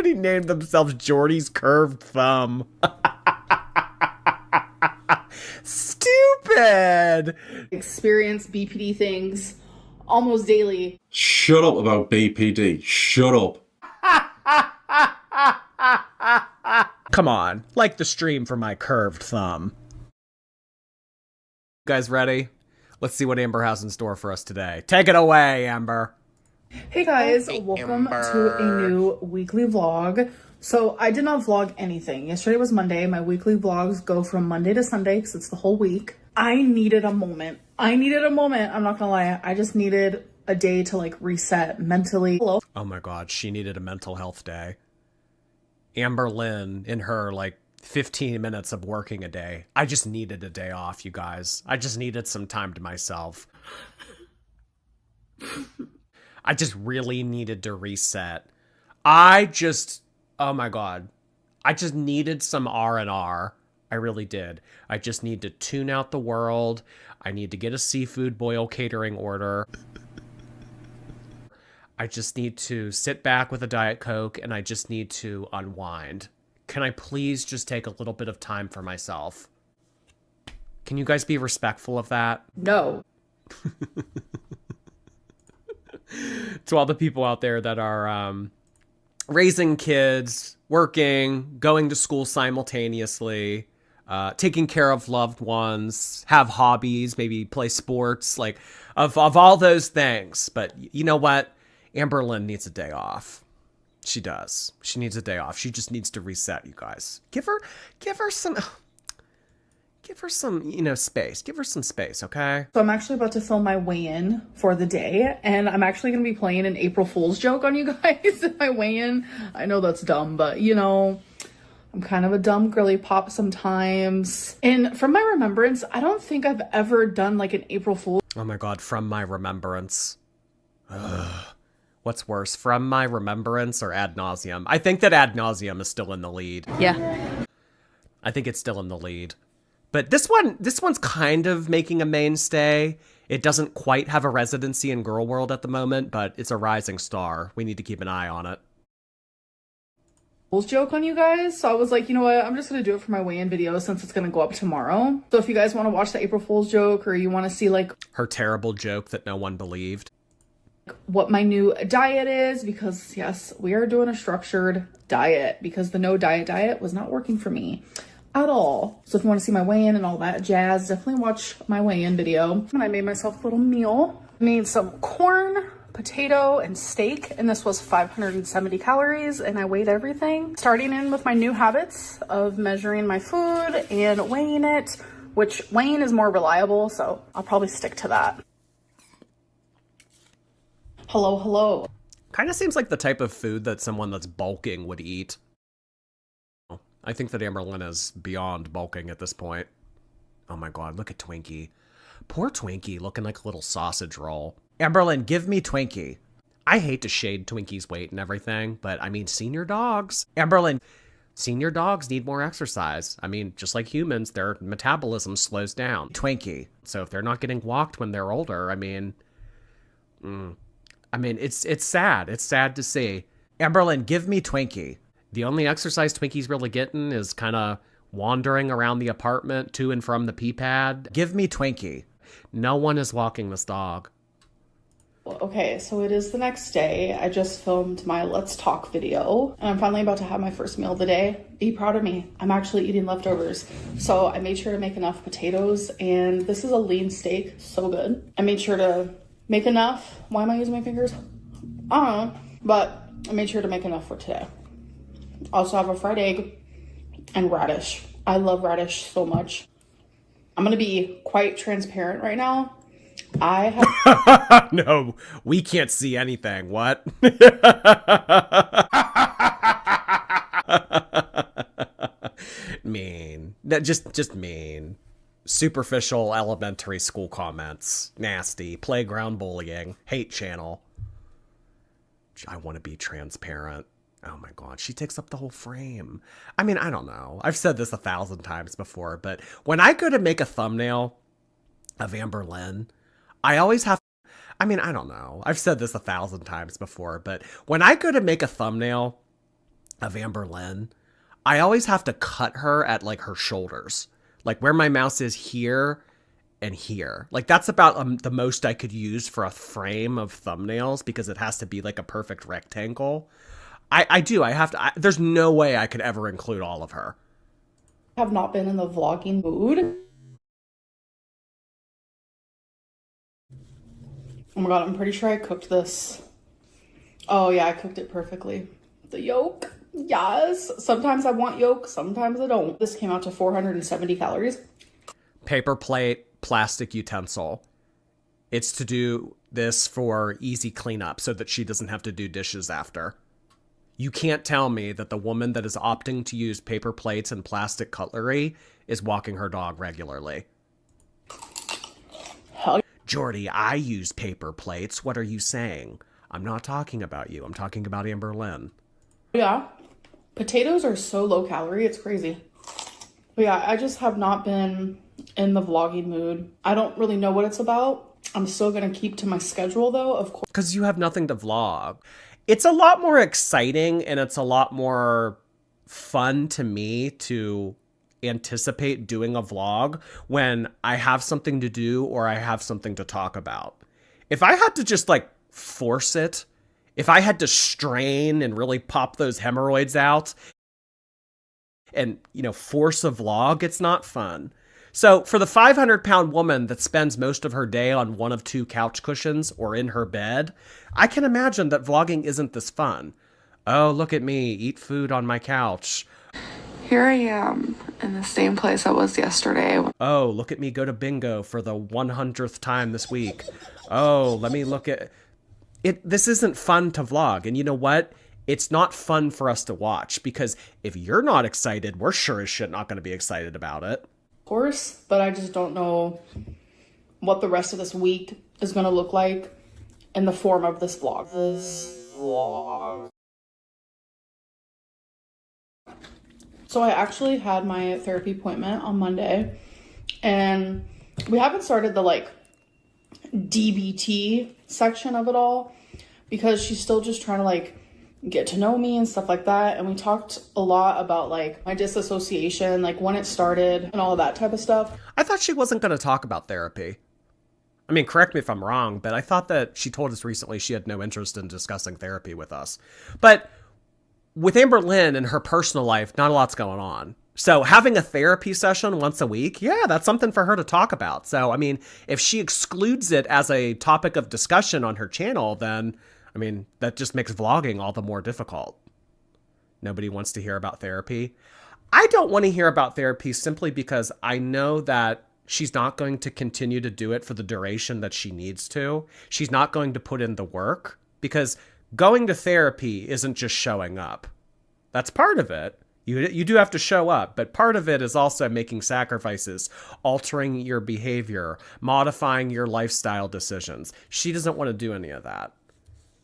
Somebody named themselves Jordy's curved thumb. Stupid. Experience BPD things almost daily. Shut up about BPD. Shut up. Come on, like the stream for my curved thumb. You guys ready? Let's see what Amber has in store for us today. Take it away, Amber. Hey guys, welcome to a new weekly vlog. So I did not vlog anything. Yesterday was Monday. My weekly vlogs go from Monday to Sunday because it's the whole week. I needed a moment. I'm not gonna lie. I just needed a day to like reset mentally. Hello. Oh my god, she needed a mental health day. AMBERLYNN in her like 15 minutes of working a day. I just needed a day off, you guys. I just needed some time to myself. I just really needed to reset. Oh my god. I just needed some R&R. I really did. I just need to tune out the world. I need to get a seafood boil catering order. I just need to sit back with a Diet Coke and I just need to unwind. Can I please just take a little bit of time for myself? Can you guys be respectful of that? No. To all the people out there that are raising kids, working, going to school simultaneously, taking care of loved ones, have hobbies, maybe play sports, like of all those things. But you know what? AMBERLYNN needs a day off. She does. She needs a day off. She just needs to reset, you guys. Give her some, space. Give her some space, okay? So I'm actually about to film my weigh-in for the day, and I'm actually going to be playing an April Fool's joke on you guys in my weigh-in. I know that's dumb, but you know, I'm kind of a dumb girly pop sometimes. And from my remembrance, I don't think I've ever done like an April Fool. Oh my god, from my remembrance. Ugh. What's worse, from my remembrance or ad nauseum? I think that ad nauseum is still in the lead. Yeah. I think it's still in the lead. But this one's kind of making a mainstay. It doesn't quite have a residency in Girl World at the moment, but it's a rising star. We need to keep an eye on it. Fool's joke on you guys. So I was like, you know what? I'm just going to do it for my weigh-in video since it's going to go up tomorrow. So if you guys want to watch the April Fool's joke or you want to see like her terrible joke that no one believed, what my new diet is, because yes, we are doing a structured diet because the no diet was not working for me at all. So if you want to see my weigh-in and all that jazz, definitely watch my weigh-in video. And I made myself a little meal. I made some corn, potato, and steak, and this was 570 calories, and I weighed everything. Starting in with my new habits of measuring my food and weighing it, which weighing is more reliable, so I'll probably stick to that. Hello. kind of seems like the type of food that someone that's bulking would eat. I think that AMBERLYNN is beyond bulking at this point. Oh my god, look at Twinkie. Poor Twinkie looking like a little sausage roll. AMBERLYNN, give me Twinkie. I hate to shade Twinkie's weight and everything, but I mean, senior dogs. AMBERLYNN, senior dogs need more exercise. I mean, just like humans, their metabolism slows down. Twinkie. So if they're not getting walked when they're older, I mean, it's sad. It's sad to see. AMBERLYNN, give me Twinkie. The only exercise Twinkie's really getting is kind of wandering around the apartment to and from the pee pad. Give me Twinkie. No one is walking this dog. Okay, so it is the next day. I just filmed my Let's Talk video, and I'm finally about to have my first meal of the day. Be proud of me. I'm actually eating leftovers. So I made sure to make enough potatoes, and this is a lean steak. So good. I made sure to make enough. Why am I using my fingers? I don't know, but I made sure to make enough for today. Also have a fried egg and radish. I love radish so much. I'm gonna be quite transparent right now. I have No, we can't see anything. What? Mean. Just mean. Superficial elementary school comments. Nasty. Playground bullying. Hate channel. I want to be transparent. Oh my god, she takes up the whole frame. I mean, I don't know. I've said this 1,000 times before, but when I go to make a thumbnail of AMBERLYNN, I always have, I mean, I don't know. I've said this 1,000 times before, but when I go to make a thumbnail of AMBERLYNN, I always have to cut her at like her shoulders, like where my mouse is here and here. Like that's about the most I could use for a frame of thumbnails because it has to be like a perfect rectangle. I have to, there's no way I could ever include all of her. I have not been in the vlogging mood. Oh my God, I'm pretty sure I cooked this. Oh yeah, I cooked it perfectly. The yolk, yes. Sometimes I want yolk, sometimes I don't. This came out to 470 calories. Paper plate, plastic utensil. It's to do this for easy cleanup so that she doesn't have to do dishes after. You can't tell me that the woman that is opting to use paper plates and plastic cutlery is walking her dog regularly. Hell. Jordy, I use paper plates. What are you saying? I'm not talking about you. I'm talking about AMBERLYNN. Yeah. Potatoes are so low calorie, it's crazy. But yeah, I just have not been in the vlogging mood. I don't really know what it's about. I'm still gonna keep to my schedule though, of course. Because you have nothing to vlog. It's a lot more exciting and it's a lot more fun to me to anticipate doing a vlog when I have something to do or I have something to talk about. If I had to just like force it, if I had to strain and really pop those hemorrhoids out and, you know, force a vlog, it's not fun. So for the 500-pound woman that spends most of her day on one of two couch cushions or in her bed, I can imagine that vlogging isn't this fun. Oh, look at me, eat food on my couch. Here I am in the same place I was yesterday. Oh, look at me go to bingo for the 100th time this week. Oh, let me look at it. This isn't fun to vlog. And you know what? It's not fun for us to watch because if you're not excited, we're sure as shit not going to be excited about it. Course, but I just don't know what the rest of this week is going to look like in the form of this vlog. So I actually had my therapy appointment on Monday and we haven't started the like DBT section of it all because she's still just trying to like get to know me and stuff like that. And we talked a lot about like my disassociation, like when it started and all of that type of stuff. I thought she wasn't going to talk about therapy. I mean, correct me if I'm wrong, but I thought that she told us recently she had no interest in discussing therapy with us. But with AMBERLYNN and her personal life, not a lot's going on. So having a therapy session once a week, yeah, that's something for her to talk about. So, I mean, if she excludes it as a topic of discussion on her channel, then I mean, that just makes vlogging all the more difficult. Nobody wants to hear about therapy. I don't want to hear about therapy simply because I know that she's not going to continue to do it for the duration that she needs to. She's not going to put in the work because going to therapy isn't just showing up. That's part of it. You do have to show up, but part of it is also making sacrifices, altering your behavior, modifying your lifestyle decisions. She doesn't want to do any of that.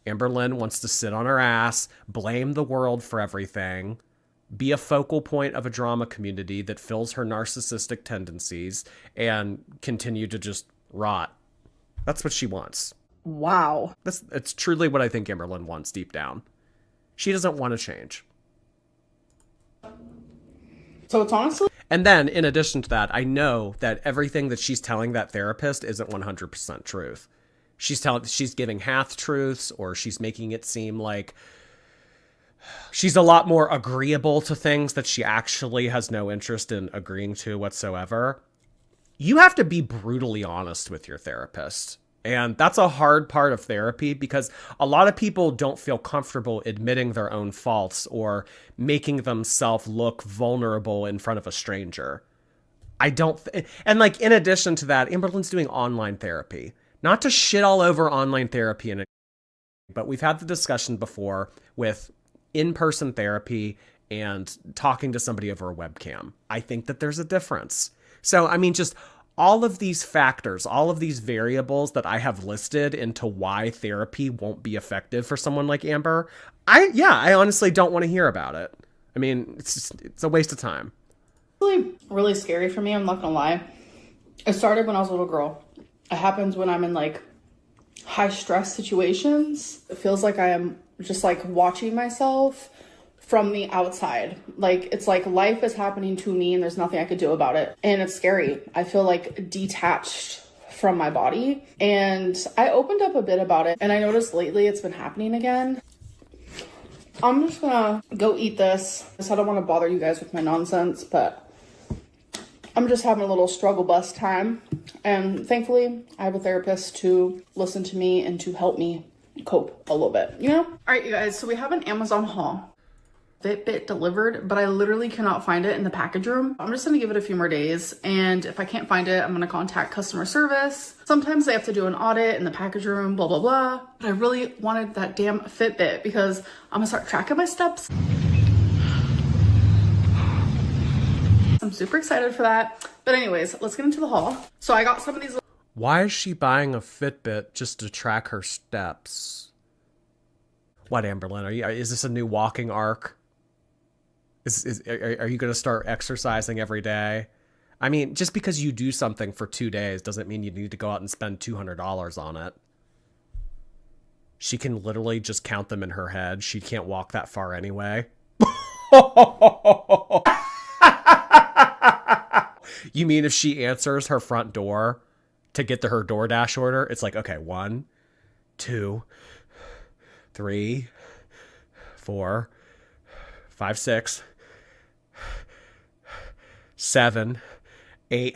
AMBERLYNN wants to sit on her ass, blame the world for everything, be a focal point of a drama community that fills her narcissistic tendencies, and continue to just rot. That's what she wants. Wow. It's truly what I think AMBERLYNN wants deep down. She doesn't want to change. So it's honestly... And then, in addition to that, I know that everything that she's telling that therapist isn't 100% truth. She's giving half-truths, or she's making it seem like she's a lot more agreeable to things that she actually has no interest in agreeing to whatsoever. You have to be brutally honest with your therapist. And that's a hard part of therapy because a lot of people don't feel comfortable admitting their own faults or making themselves look vulnerable in front of a stranger. And like, in addition to that, AMBERLYNN's doing online therapy. Not to shit all over online therapy, but we've had the discussion before with in-person therapy and talking to somebody over a webcam. I think that there's a difference. So, I mean, just all of these factors, all of these variables that I have listed into why therapy won't be effective for someone like Amber, I honestly don't want to hear about it. I mean, it's a waste of time. Really, really scary for me, I'm not gonna lie. It started when I was a little girl. It happens when I'm in like high stress situations. It feels like I am just like watching myself from the outside. Like, it's like life is happening to me and there's nothing I could do about it. And it's scary. I feel like detached from my body. And I opened up a bit about it, and I noticed lately it's been happening again. I'm just gonna go eat this. I don't want to bother you guys with my nonsense, but I'm just having a little struggle bus time. And thankfully, I have a therapist to listen to me and to help me cope a little bit, you know? All right, you guys, so we have an Amazon haul. Fitbit delivered, but I literally cannot find it in the package room. I'm just gonna give it a few more days, and if I can't find it, I'm gonna contact customer service. Sometimes they have to do an audit in the package room, blah, blah, blah. But I really wanted that damn Fitbit because I'm gonna start tracking my steps. I'm super excited for that. But anyways, let's get into the haul. So I got some of these. Why is she buying a Fitbit just to track her steps? What, Amberlynn? Is this a new walking arc? Are you going to start exercising every day? I mean, just because you do something for 2 days doesn't mean you need to go out and spend $200 on it. She can literally just count them in her head. She can't walk that far anyway. You mean if she answers her front door to get to her DoorDash order, it's like, okay, 1, 2, 3, 4, 5, 6, 7, 8.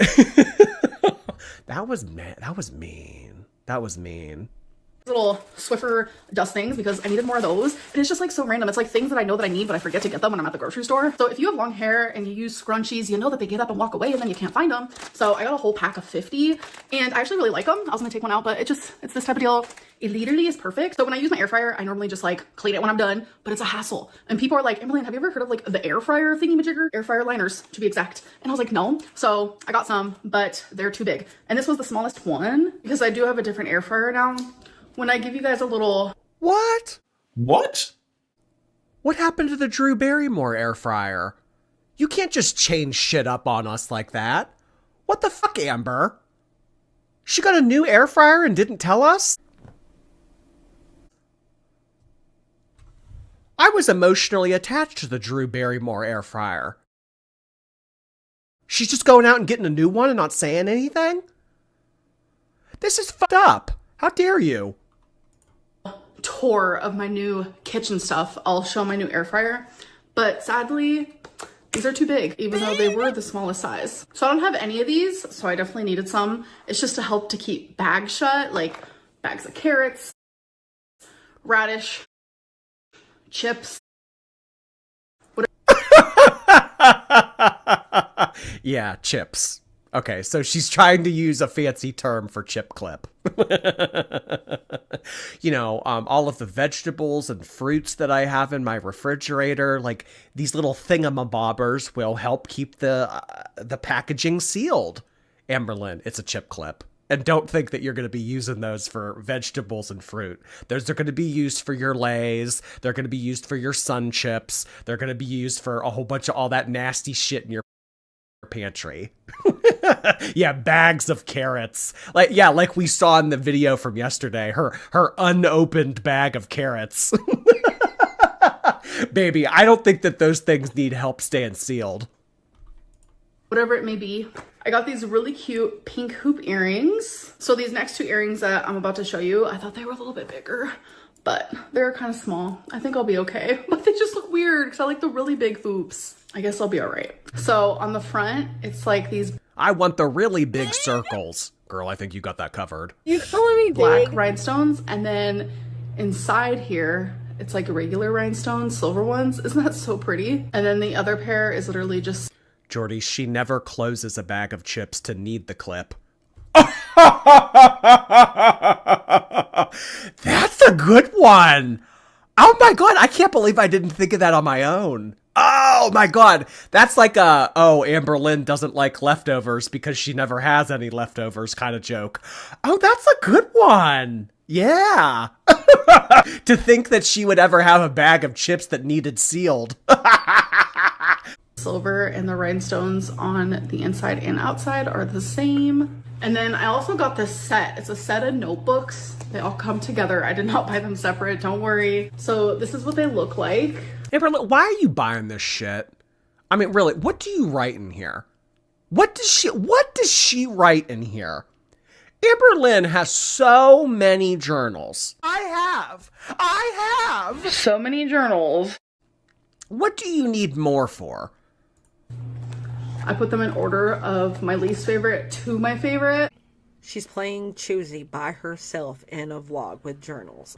That was mean. That was mean. Little Swiffer dust things because I needed more of those. And it's just like so random. It's like things that I know that I need, but I forget to get them when I'm at the grocery store. So if you have long hair and you use scrunchies, you know that they get up and walk away and then you can't find them. So I got a whole pack of 50 and I actually really like them. I was gonna take one out, but it's this type of deal. It literally is perfect. So when I use my air fryer, I normally just like clean it when I'm done, but it's a hassle. And people are like, Amberlynn, have you ever heard of like the air fryer thingy-majigger? Air fryer liners, to be exact. And I was like, no. So I got some, but they're too big. And this was the smallest one because I do have a different air fryer now. When I give you guys a little... What? What? What happened to the Drew Barrymore air fryer? You can't just change shit up on us like that. What the fuck, Amber? She got a new air fryer and didn't tell us? I was emotionally attached to the Drew Barrymore air fryer. She's just going out and getting a new one and not saying anything? This is fucked up. How dare you? Tour of my new kitchen stuff. I'll show my new air fryer, but sadly these are too big even though they were the smallest size. So I don't have any of these, so I definitely needed some. It's just to help to keep bags shut, like bags of carrots, radish, chips. Yeah, chips. Okay, so she's trying to use a fancy term for chip clip. You know, all of the vegetables and fruits that I have in my refrigerator, like these little thingamabobbers will help keep the packaging sealed. Amberlynn, it's a chip clip. And don't think that you're going to be using those for vegetables and fruit. Those are going to be used for your LAHS. They're going to be used for your sun chips. They're going to be used for a whole bunch of all that nasty shit in your pantry. Yeah, bags of carrots. Like we saw in the video from yesterday, her unopened bag of carrots. Baby, I don't think that those things need help staying sealed. Whatever it may be. I got these really cute pink hoop earrings. So these next two earrings that I'm about to show you, I thought they were a little bit bigger, but they're kind of small. I think I'll be okay, but they just look weird because I like the really big hoops. I guess I'll be all right. So on the front, it's like these... I want the really big circles. Girl, I think you got that covered. You calling me black big? rhinestones, and then inside here, it's like regular rhinestones, silver ones. Isn't that so pretty? And then the other pair is literally just... Jordy, she never closes a bag of chips to need the clip. That's a good one. Oh my god, I can't believe I didn't think of that on my own. Oh my god, that's like a, oh, Amberlynn doesn't like leftovers because she never has any leftovers kind of joke. Oh, that's a good one. Yeah. To think that she would ever have a bag of chips that needed sealed. Silver and the rhinestones on the inside and outside are the same. And then I also got this set. It's a set of notebooks. They all come together. I did not buy them separate, don't worry. So this is what they look like. Amberlynn, why are you buying this shit? I mean, really, what do you write in here? What does she write in here? Amberlynn has so many journals. I have So many journals. What do you need more for? I put them in order of my least favorite to my favorite. She's playing choosy by herself in a vlog with journals.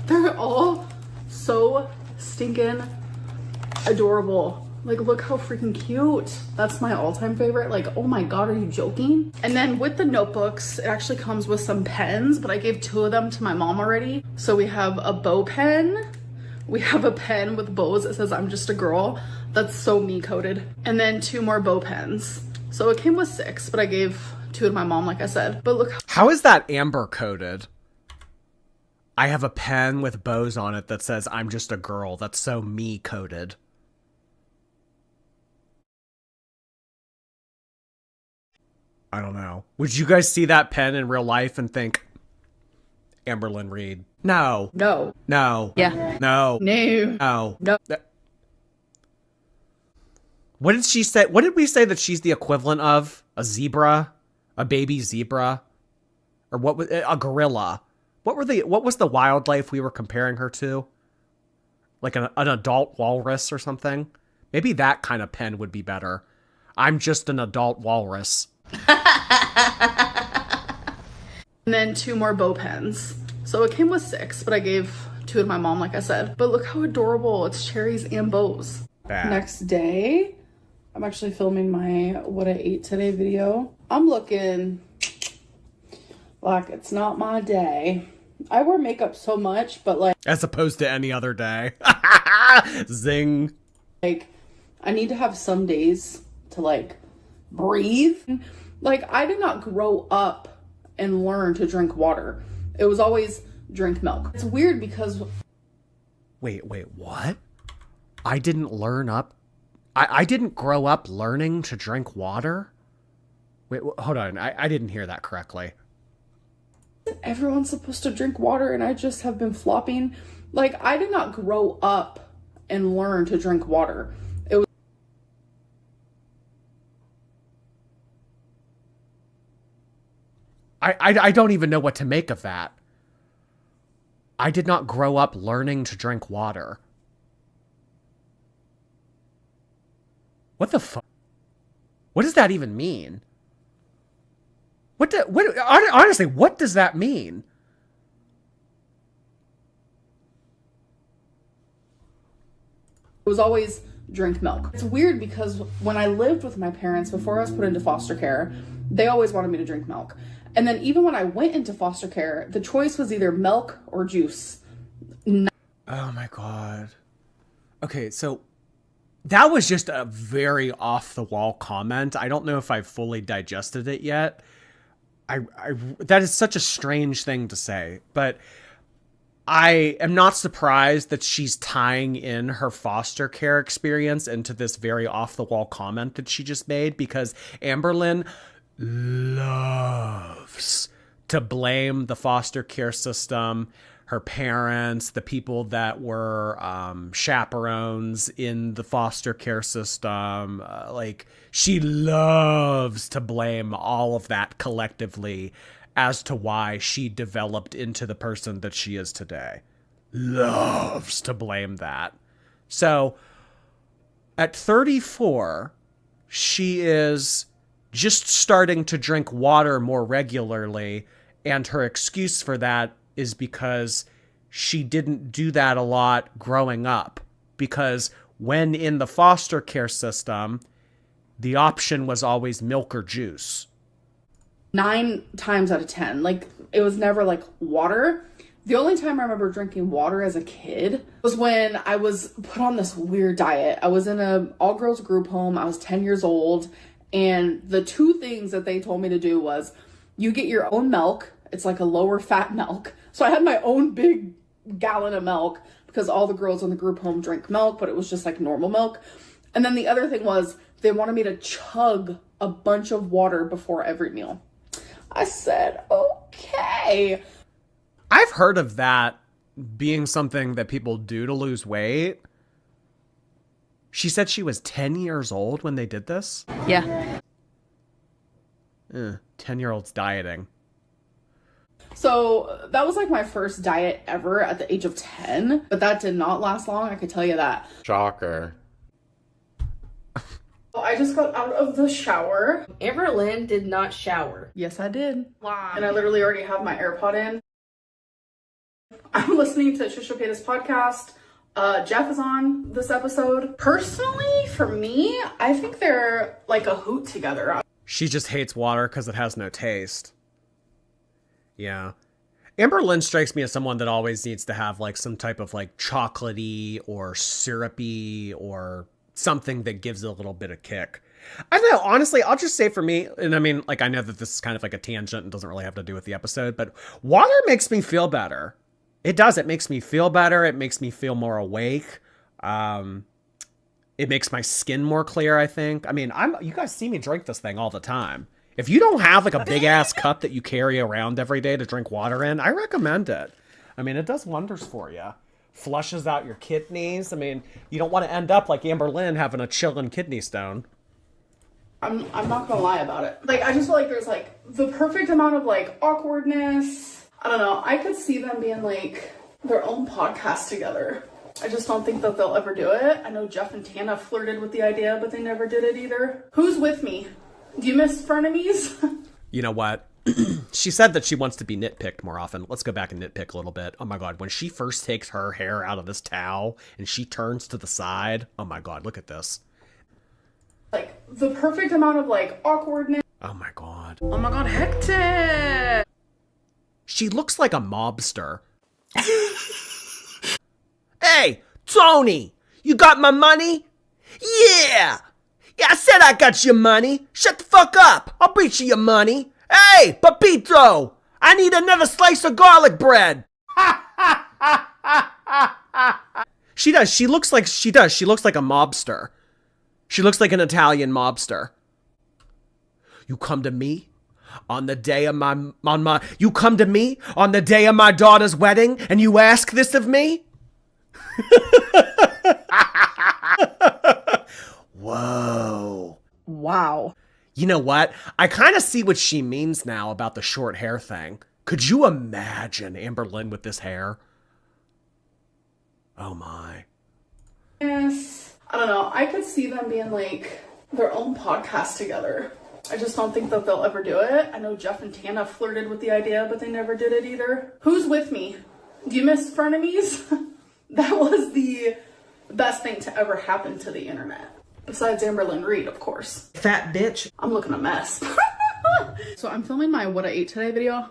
They're all so stinking adorable. Like, look how freaking cute. That's my all-time favorite. Like, oh my God, are you joking? And then with the notebooks, it actually comes with some pens, but I gave 2 of them to my mom already. So we have a bow pen. We have a pen with bows that says I'm just a girl. That's so me coded. And then 2 more bow pens. So it came with 6, but I gave 2 to my mom, like I said. But look. How is that amber coded? I have a pen with bows on it that says I'm just a girl. That's so me coded. I don't know. Would you guys see that pen in real life and think, Amberlynn Reed? No. No. No. Yeah. No. No. No. No. What did she say? What did we say that she's the equivalent of? A zebra? A baby zebra? Or what was a gorilla? What was the wildlife we were comparing her to? Like an adult walrus or something? Maybe that kind of pen would be better. I'm just an adult walrus. And then 2 more bow pens. So it came with 6, but I gave 2 to my mom, like I said. But look how adorable. It's cherries and bows. Bad. Next day, I'm actually filming my what I ate today video. I'm looking like it's not my day. I wear makeup so much, but like... As opposed to any other day. Zing. Like, I need to have some days to like breathe. Like, I did not grow up and learn to drink water. It was always drink milk. It's weird because... Wait, what? I didn't learn up... I didn't grow up learning to drink water? Wait, hold on. I didn't hear that correctly. Everyone's supposed to drink water and I just have been flopping. Like, I did not grow up and learn to drink water. It was... I don't even know what to make of that. I did not grow up learning to drink water. What the fuck? What does that even mean? Honestly, what does that mean? It was always drink milk. It's weird because when I lived with my parents before I was put into foster care, they always wanted me to drink milk. And then even when I went into foster care, the choice was either milk or juice. Oh my God. Okay, so that was just a very off-the-wall comment. I don't know if I've fully digested it yet. That is such a strange thing to say, but I am not surprised that she's tying in her foster care experience into this very off-the-wall comment that she just made, because Amberlynn loves to blame the foster care system, her parents, the people that were chaperones in the foster care system. Like, she loves to blame all of that collectively as to why she developed into the person that she is today. Loves to blame that. So, at 34, she is just starting to drink water more regularly, and her excuse for that is because she didn't do that a lot growing up. Because when in the foster care system, the option was always milk or juice. 9 times out of 10, like, it was never like water. The only time I remember drinking water as a kid was when I was put on this weird diet. I was in a all-girls group home. I was 10 years old. And the 2 things that they told me to do was, you get your own milk. It's like a lower fat milk. So I had my own big gallon of milk because all the girls in the group home drink milk, but it was just like normal milk. And then the other thing was they wanted me to chug a bunch of water before every meal. I said, okay. I've heard of that being something that people do to lose weight. She said she was 10 years old when they did this? Yeah. 10-year-olds dieting. So that was like my first diet ever at the age of 10, but that did not last long, I could tell you that. Shocker. I just got out of the shower. AMBERLYNN did not shower. Yes, I did. Wow. And I literally already have my AirPod in. I'm listening to Trisha Paytas' podcast. Jeff is on this episode. Personally, for me, I think they're like a hoot together. She just hates water because it has no taste. Yeah. AMBERLYNN strikes me as someone that always needs to have like some type of like chocolatey or syrupy or something that gives it a little bit of kick. I don't know, honestly, I'll just say for me, and I mean, like, I know that this is kind of like a tangent and doesn't really have to do with the episode, but water makes me feel better. It does. It makes me feel better. It makes me feel more awake. It makes my skin more clear, I think. I mean, you guys see me drink this thing all the time. If you don't have like a big ass cup that you carry around every day to drink water in, I recommend it. I mean, it does wonders for you. Flushes out your kidneys. I mean, you don't want to end up like AMBERLYNN having a chilling kidney stone. I'm not gonna lie about it. Like, I just feel like there's like the perfect amount of like awkwardness. I don't know. I could see them being like their own podcast together. I just don't think that they'll ever do it. I know Jeff and Tana flirted with the idea, but they never did it either. Who's with me? Do you miss frenemies? You know what? She said that she wants to be nitpicked more often. Let's go back and nitpick a little bit. Oh my God. When she first takes her hair out of this towel and she turns to the side. Oh my God. Look at this. Like the perfect amount of like awkwardness. Oh my God. Oh my God, hectic. She looks like a mobster. Hey, Tony, you got my money? Yeah. Yeah, I said I got your money. Shut the fuck up. I'll beat you your money. Hey, Papito, I need another slice of garlic bread. She does. She looks like a mobster. She looks like an Italian mobster. You come to me on the day of my daughter's wedding and you ask this of me? Whoa. Wow. You know what? I kind of see what she means now about the short hair thing. Could you imagine AMBERLYNN with this hair? Oh my. Yes. I don't know. I could see them being like their own podcast together. I just don't think that they'll ever do it. I know Jeff and Tana flirted with the idea, but they never did it either. Who's with me? Do you miss frenemies? That was the best thing to ever happen to the internet. Besides AMBERLYNN Reid, of course. Fat bitch. I'm looking a mess. So I'm filming my what I ate today video.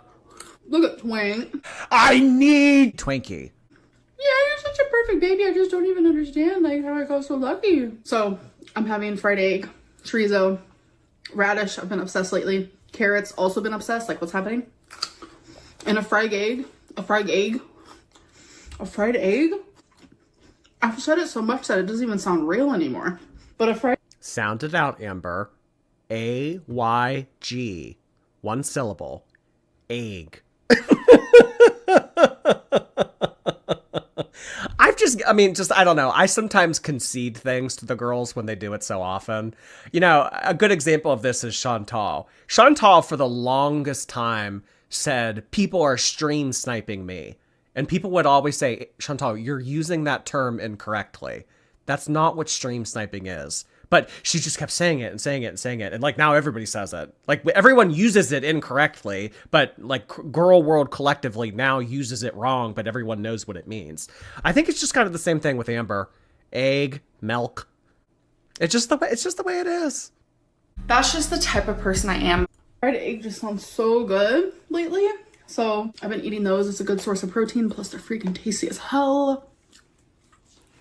Look at Twink. I need Twinkie. Yeah, you're such a perfect baby. I just don't even understand like how I got so lucky. So I'm having fried egg, chorizo, radish. I've been obsessed lately. Carrots, also been obsessed. Like, what's happening? And a fried egg. I've said it so much that it doesn't even sound real anymore. But a fried... Sound it out, Amber. A-Y-G. One syllable. Egg. I don't know. I sometimes concede things to the girls when they do it so often. You know, a good example of this is Chantal. Chantal, for the longest time, said, people are stream sniping me. And people would always say, Chantal, you're using that term incorrectly. That's not what stream sniping is. But she just kept saying it and saying it and saying it. And like now everybody says it. Like everyone uses it incorrectly, but like girl world collectively now uses it wrong, but everyone knows what it means. I think it's just kind of the same thing with Amber. Egg, milk. It's just the way it is. That's just the type of person I am. Fried egg just sounds so good lately. So I've been eating those. It's a good source of protein. Plus they're freaking tasty as hell.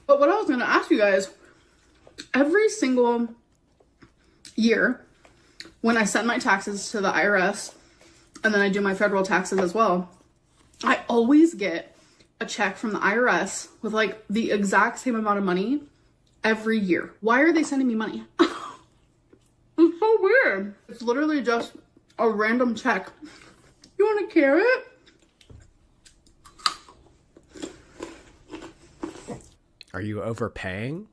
But what I was going to ask you guys, every single year when I send my taxes to the IRS and then I do my federal taxes as well, I always get a check from the IRS with like the exact same amount of money every year. Why are they sending me money? It's so weird. It's literally just a random check. You want a carrot? Are you overpaying?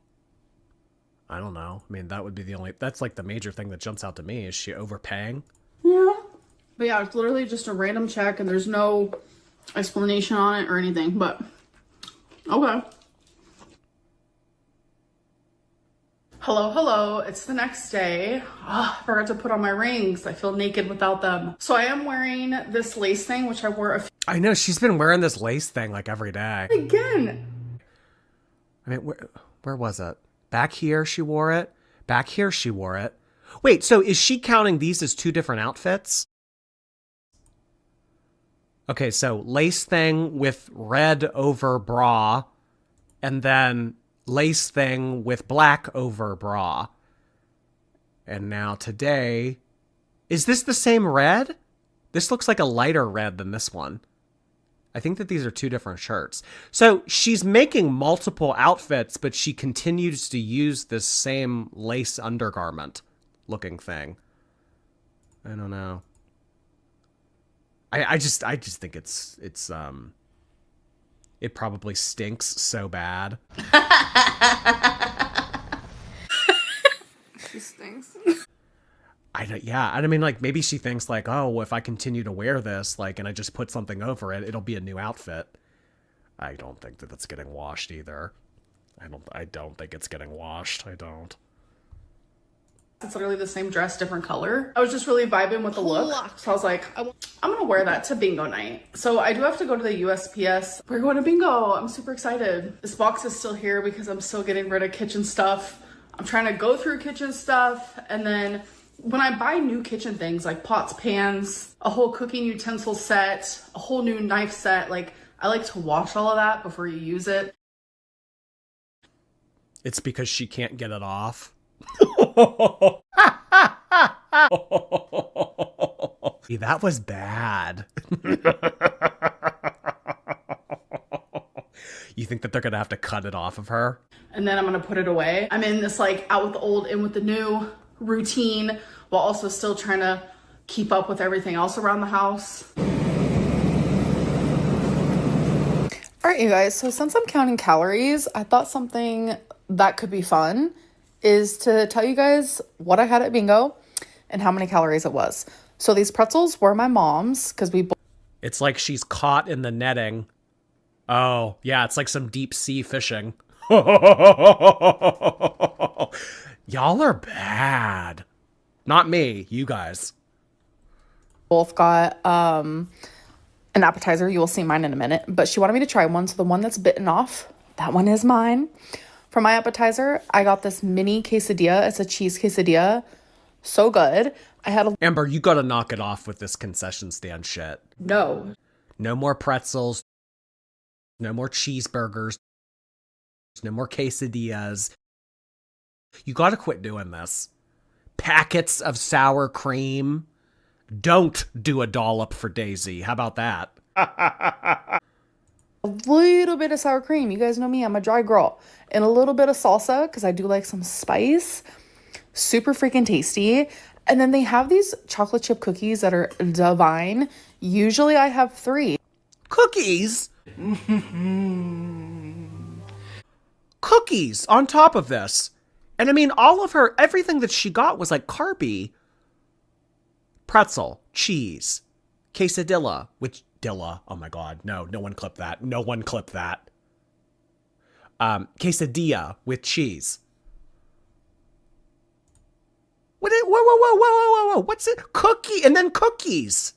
I don't know. I mean, that would be the only, that's like the major thing that jumps out to me. Is she overpaying? Yeah. But yeah, it's literally just a random check and there's no explanation on it or anything, but okay. Hello, it's the next day. I forgot to put on my rings. I feel naked without them. So I am wearing this lace thing, which I wore a few I know, she's been wearing this lace thing like every day. again. I mean, where was it? Back here she wore it. Back here she wore it. Wait, so is she counting these as two different outfits? Okay, so lace thing with red over bra, and then lace thing with black over bra. And now today, is this the same red? This looks like a lighter red than this one. I think that these are two different shirts. So she's making multiple outfits, but she continues to use this same lace undergarment looking thing. I don't know. I just think it probably stinks so bad. She stinks. Yeah, and I mean, like, maybe she thinks, like, oh, well, if I continue to wear this, like, and I just put something over it, it'll be a new outfit. I don't think that that's getting washed either. I don't think it's getting washed. I don't. It's literally the same dress, different color. I was just really vibing with the look. So I was like, I'm gonna wear that to bingo night. So I do have to go to the USPS. We're going to bingo. I'm super excited. This box is still here because I'm still getting rid of kitchen stuff. I'm trying to go through kitchen stuff. And then when I buy new kitchen things like pots, pans, a whole cooking utensil set, a whole new knife set, like I like to wash all of that before you use it. It's because she can't get it off. That was bad. You think that they're gonna have to cut it off of her? And then I'm gonna put it away. I'm in this like out with the old, in with the new routine while also still trying to keep up with everything else around the house. All right, you guys, so since I'm counting calories, I thought something that could be fun is to tell you guys what I had at bingo and how many calories it was. So these pretzels were my mom's because It's like she's caught in the netting. Oh, yeah, it's like some deep sea fishing. Y'all are bad. Not me, you guys. both got an appetizer. You will see mine in a minute, but she wanted me to try one. So the one that's bitten off, that one is mine. For my appetizer, I got this mini quesadilla. It's a cheese quesadilla. So good. I had a... Amber, you gotta knock it off with this concession stand shit. No. No more pretzels. No more cheeseburgers. No more quesadillas. You gotta quit doing this. Packets of sour cream. Don't do a dollop for Daisy. How about that? A little bit of sour cream. You guys know me, I'm a dry girl. And a little bit of salsa, because I do like some spice. Super freaking tasty. And then they have these chocolate chip cookies that are divine. Usually I have 3. Cookies? Cookies on top of this. And I mean, everything that she got was like carby. Pretzel, cheese, quesadilla, oh my God, no one clip that. No one clip that. Quesadilla with cheese. Whoa, what's it? Cookie, and then cookies.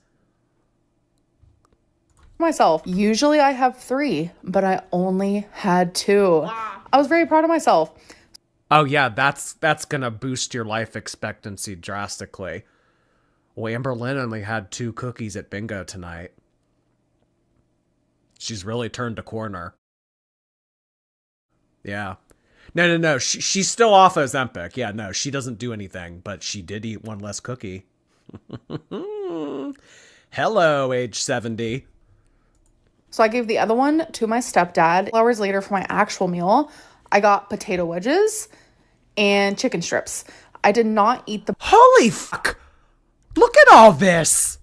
Myself. Usually I have 3, but I only had 2. Wow. I was very proud of myself. Oh yeah, that's gonna boost your life expectancy drastically. Well, AMBERLYNN only had 2 cookies at bingo tonight. She's really turned a corner. Yeah. No. She's still off Ozempic. Yeah, no, she doesn't do anything, but she did eat 1 less cookie. Hello, age 70. So I gave the other one to my stepdad. Hours later for my actual meal, I got potato wedges and chicken strips. I did not eat the... Holy fuck! Look at all this!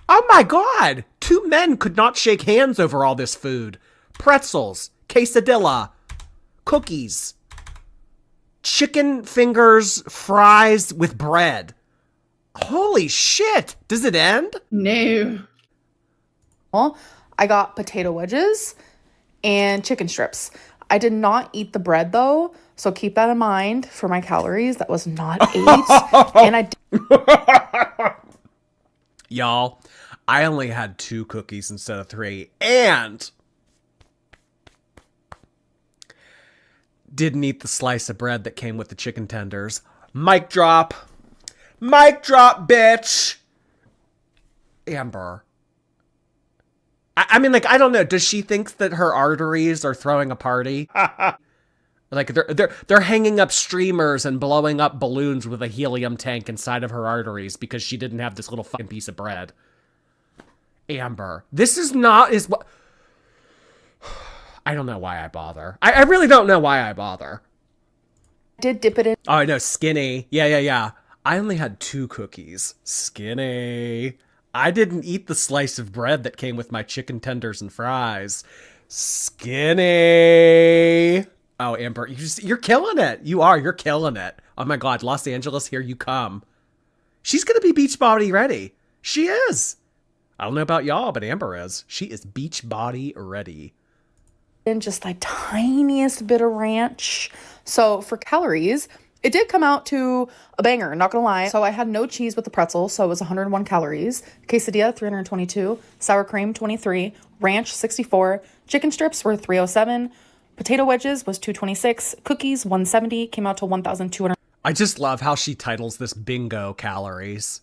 Oh my God! 2 men could not shake hands over all this food. Pretzels, quesadilla, cookies. chicken fingers, fries with bread. Holy shit. Does it end? No. I got potato wedges and chicken strips. I did not eat the bread though, so keep that in mind for my calories. That was not 8. And I Y'all, I only had 2 cookies instead of 3, and didn't eat the slice of bread that came with the chicken tenders. Mic drop. Mic drop, bitch. Amber. I mean, like, I don't know. Does she think that her arteries are throwing a party? Like, they're hanging up streamers and blowing up balloons with a helium tank inside of her arteries because she didn't have this little fucking piece of bread. Amber, this is not is what. I don't know why I bother. I really don't know why I bother. did dip it in. Oh, I know, skinny. Yeah. I only had 2 cookies. Skinny. I didn't eat the slice of bread that came with my chicken tenders and fries. Skinny. Oh, Amber, you're killing it. You're killing it. Oh my God, Los Angeles, here you come. She's going to be beach body ready. She is. I don't know about y'all, but Amber is. She is beach body ready. In just the tiniest bit of ranch. So for calories, it did come out to a banger, not gonna lie. So I had no cheese with the pretzel, so it was 101 calories. Quesadilla, 322. Sour cream, 23. Ranch, 64. Chicken strips were 307. Potato wedges was 226. Cookies, 170. Came out to 1,200. I just love how she titles this bingo calories.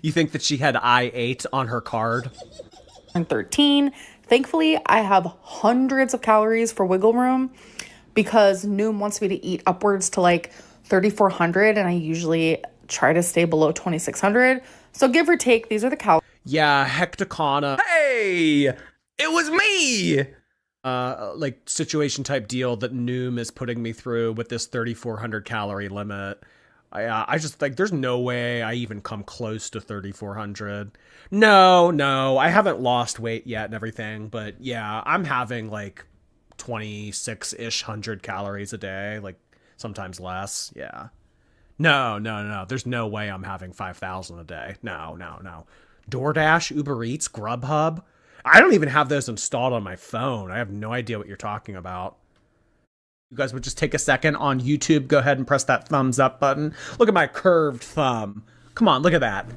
You think that she had I-8 on her card? 13. Thankfully, I have hundreds of calories for wiggle room because Noom wants me to eat upwards to like 3,400, and I usually try to stay below 2,600. So give or take, these are the calories. Yeah, hectocana. Hey, it was me. Like situation type deal that Noom is putting me through with this 3,400 calorie limit. I just like, there's no way I even come close to 3,400. No, I haven't lost weight yet and everything, but yeah, I'm having like 26-ish hundred calories a day, like sometimes less. Yeah. No. There's no way I'm having 5,000 a day. No. DoorDash, Uber Eats, Grubhub. I don't even have those installed on my phone. I have no idea what you're talking about. You guys would just take a second on YouTube. Go ahead and press that thumbs up button. Look at my curved thumb. Come on, look at that.